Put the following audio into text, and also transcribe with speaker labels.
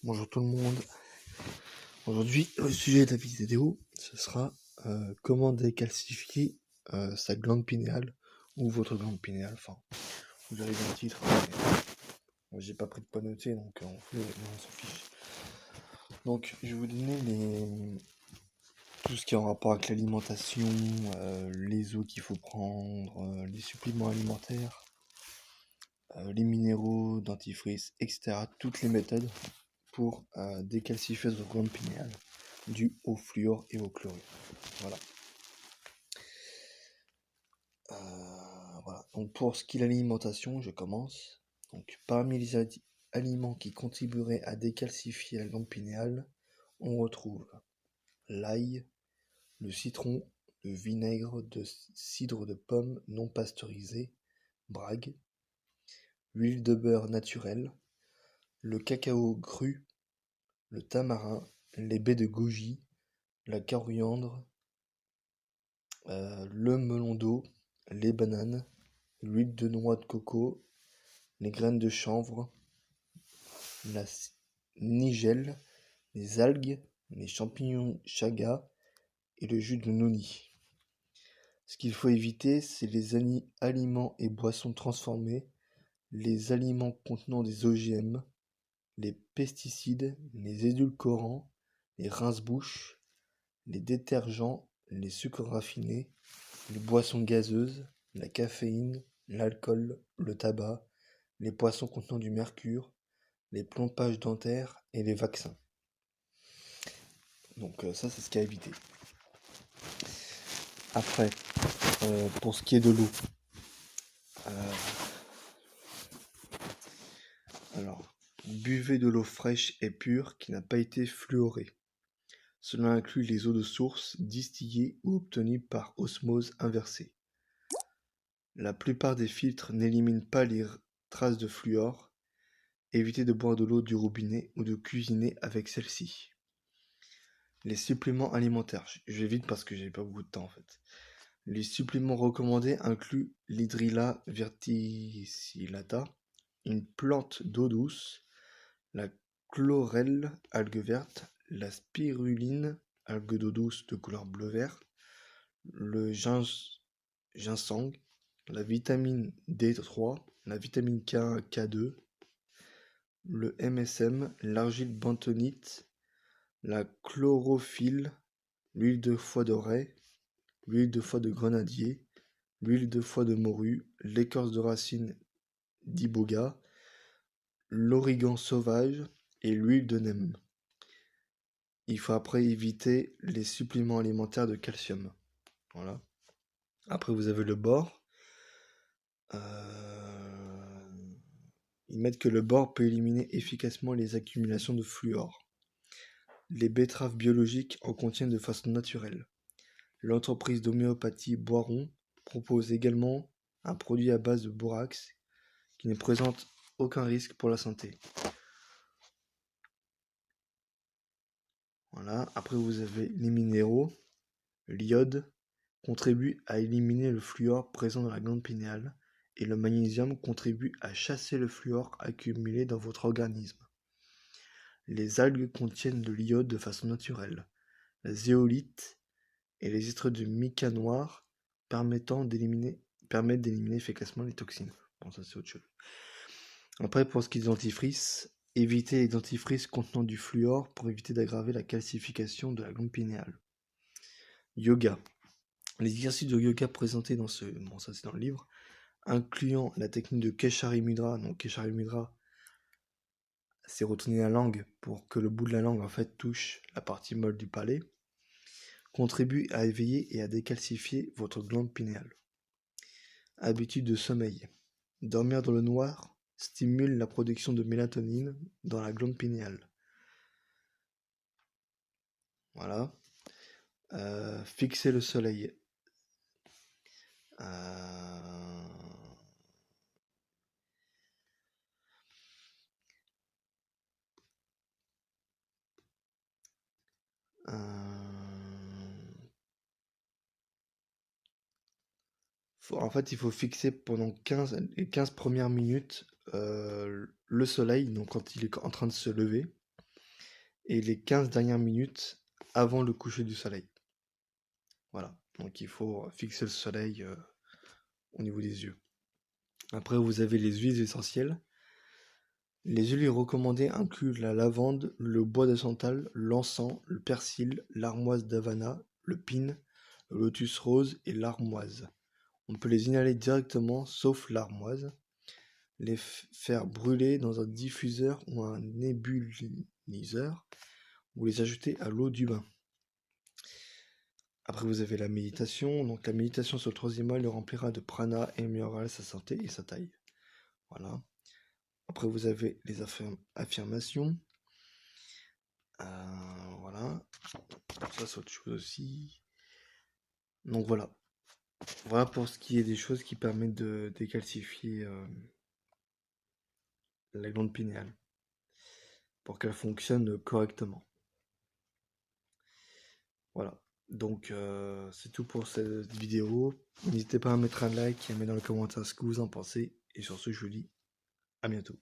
Speaker 1: Bonjour tout le monde. Aujourd'hui, le sujet de la vidéo, ce sera comment décalcifier sa glande pinéale ou votre glande pinéale. Enfin, vous avez le titre, mais moi j'ai pas pris de quoi noter, donc on s'en fiche. Donc, je vais vous donner tout ce qui est en rapport avec l'alimentation, les eaux qu'il faut prendre, les suppléments alimentaires, les minéraux, dentifrice, etc. Toutes les méthodes pour décalcifier votre glande pinéale dû au fluor et au chlorure. Voilà. Voilà. Donc pour ce qui est de l'alimentation, je commence. Donc parmi les aliments qui contribueraient à décalcifier la glande pinéale, on retrouve l'ail, le citron, le vinaigre de cidre de pomme non pasteurisé, Bragg, l'huile de beurre naturelle, le cacao cru, le tamarin, les baies de goji, la coriandre, le melon d'eau, les bananes, l'huile de noix de coco, les graines de chanvre, la nigelle, les algues, les champignons chaga et le jus de noni. Ce qu'il faut éviter, c'est les aliments et boissons transformés, les aliments contenant des OGM, les pesticides, les édulcorants, les rince-bouches, les détergents, les sucres raffinés, les boissons gazeuses, la caféine, l'alcool, le tabac, les poissons contenant du mercure, les pompages dentaires et les vaccins. Donc ça, c'est ce qu'il y a à éviter. Après, pour ce qui est de l'eau, alors, buvez de l'eau fraîche et pure qui n'a pas été fluorée. Cela inclut les eaux de source, distillées ou obtenues par osmose inversée. La plupart des filtres n'éliminent pas les traces de fluor. Évitez de boire de l'eau du robinet ou de cuisiner avec celle-ci. Les suppléments alimentaires. Je vais vite parce que j'ai pas beaucoup de temps en fait. Les suppléments recommandés incluent l'hydrilla verticillata, une plante d'eau douce, la chlorelle, algue verte, la spiruline, algue d'eau douce de couleur bleu-vert, le ginseng, la vitamine D3, la vitamine K1, K2, le MSM, l'argile bentonite, la chlorophylle, l'huile de foie de raie, l'huile de foie de grenadier, l'huile de foie de morue, l'écorce de racine d'iboga, l'origan sauvage et l'huile de neem. Il faut après éviter les suppléments alimentaires de calcium. Voilà. Après vous avez le bore. Ils mettent que le bore peut éliminer efficacement les accumulations de fluor. Les betteraves biologiques en contiennent de façon naturelle. L'entreprise d'homéopathie Boiron propose également un produit à base de borax qui ne présente aucun risque pour la santé. Voilà. Après vous avez les minéraux. L'iode contribue à éliminer le fluor présent dans la glande pinéale et le magnésium contribue à chasser le fluor accumulé dans votre organisme. Les algues contiennent de l'iode de façon naturelle. La zéolite et les extraits de mica noir permettent d'éliminer efficacement les toxines. Bon, ça c'est autre chose. Après, pour ce qui est des dentifrices, évitez les dentifrices contenant du fluor pour éviter d'aggraver la calcification de la glande pinéale. Yoga. Les exercices de yoga présentés dans ça c'est dans le livre, incluant la technique de Keshari Mudra. Donc Keshari Mudra, c'est retourner la langue pour que le bout de la langue en fait touche la partie molle du palais, contribue à éveiller et à décalcifier votre glande pinéale. Habitude de sommeil. Dormir dans le noir stimule la production de mélatonine dans la glande pinéale. Voilà. Fixer le soleil. En fait, il faut fixer pendant les 15 premières minutes le soleil, donc quand il est en train de se lever. et les 15 dernières minutes avant le coucher du soleil. Voilà, donc il faut fixer le soleil au niveau des yeux. Après, vous avez les huiles essentielles. Les huiles recommandées incluent la lavande, le bois de santal, l'encens, le persil, l'armoise d'Havana, le pin, le lotus rose et l'armoise. On peut les inhaler directement, sauf l'armoise, les faire brûler dans un diffuseur ou un nébuliseur, ou les ajouter à l'eau du bain. Après, vous avez la méditation. Donc, la méditation sur le troisième œil le remplira de prana et améliorera sa santé et sa taille. Voilà. Après, vous avez les affirmations. Voilà. Ça, c'est autre chose aussi. Donc, voilà. Voilà pour ce qui est des choses qui permettent de décalcifier la glande pinéale pour qu'elle fonctionne correctement. Voilà. Donc, c'est tout pour cette vidéo. N'hésitez pas à mettre un like et à mettre dans les commentaires ce que vous en pensez. Et sur ce, je vous dis à bientôt.